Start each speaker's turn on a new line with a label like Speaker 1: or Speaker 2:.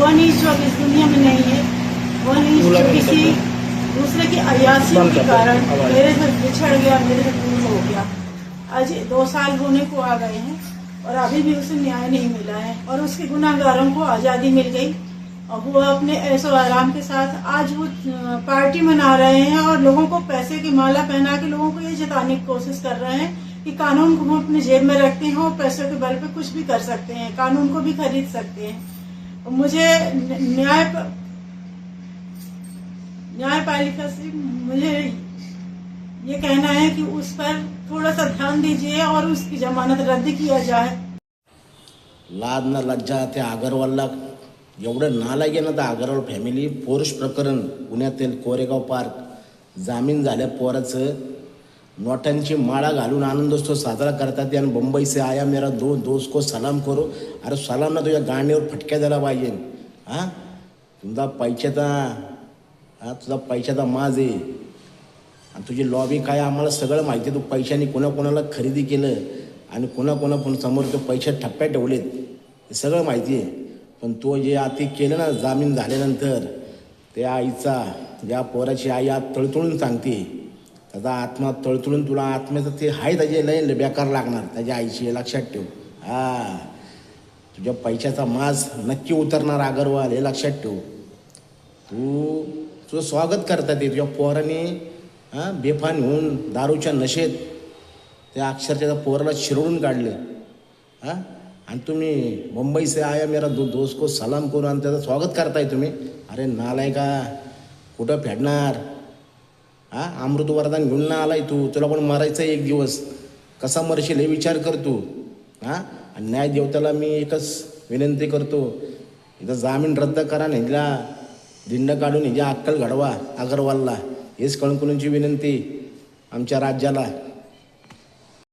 Speaker 1: वो नीच जो इस दुनिया में नहीं है, वो नीच जो किसी दूसरे की अयासी के कारण मेरे से बिछड़ गया, मेरे से दूर हो गया। आज 2 साल होने को आ गए हैं और अभी भी उसे न्याय नहीं मिला है और उसके गुनाहगारों को आज़ादी मिल गई और वो अपने ऐशो आराम के साथ आज वो पार्टी मना रहे हैं और लोगों को पैसे की माला पहना के लोगों को ये जताने की कोशिश कर रहे हैं कि कानून को हम अपने जेब में रखते हैं और पैसों के बल पे कुछ भी कर सकते हैं, कानून को भी खरीद सकते हैं। मुझे न्यायपालिका से मुझे ये कहना है कि उस पर थोड़ा सा ध्यान दीजिए और उसकी जमानत रद्द किया जाए।
Speaker 2: लाज ना लज्जा त्या अगरवालला एवढं नालायक आहे ना तर अगरवाल फॅमिली पोरुष प्रकरण पुण्यातील कोरेगाव पार्क जामीन झाल्या पोराचं नोटांची माळा घालून आनंदोत्सव साजरा करतात आणि मुंबई से आया मेरा दोस्त को सलाम करो। अरे सलाम ना तुझ्या गांडीवर फटक्या द्यायला पाहिजे। हां तुझा पैशाचा माज आहे आणि तुझी लॉबी काय आम्हाला सगळं माहिती आहे। तू पैशाने कोणाकोणाला खरेदी केलं आणि कोणाकोणासमोर तो पैसे ठप्प्यात ठेवलेत हे सगळं माहिती आहे। पण तो जे आती केलं ना जामीन झाल्यानंतर त्या आईचा ज्या पोराची आई आज तळतळून सांगते त्याचा आत्मा तळतळून तुला आत्म्याचं ते आहे त्याचे लय बेकार लागणार त्याच्या आईची लक्षात ठेव। हां तुझ्या पैशाचा माज नक्की उतरणार अगरवाल हे लक्षात ठेव। तुझं स्वागत करतात ते तुझ्या पोराने बेफान होऊन दारूच्या नशेत त्या अक्षरशः पोराला शिरवून काढले। हां आणि तुम्ही मुंबई से आया मेरा दोस्त को सलाम करून आणि त्याचं स्वागत करताय तुम्ही। अरे नालायका कुठं फेडणार? हां अमृत वरदान घेऊन ना आलाय तू, तुला पण मरायचं एक दिवस, कसा मरशील हे विचार कर तू। हां आणि न्याय देवताला मी एकच विनंती करतो इथं जामीन रद्द करा, ह्याला दिंड काढून ह्याची अक्कल घडवा अगरवालला, हेच कळकळूंची विनंती आमच्या राज्याला।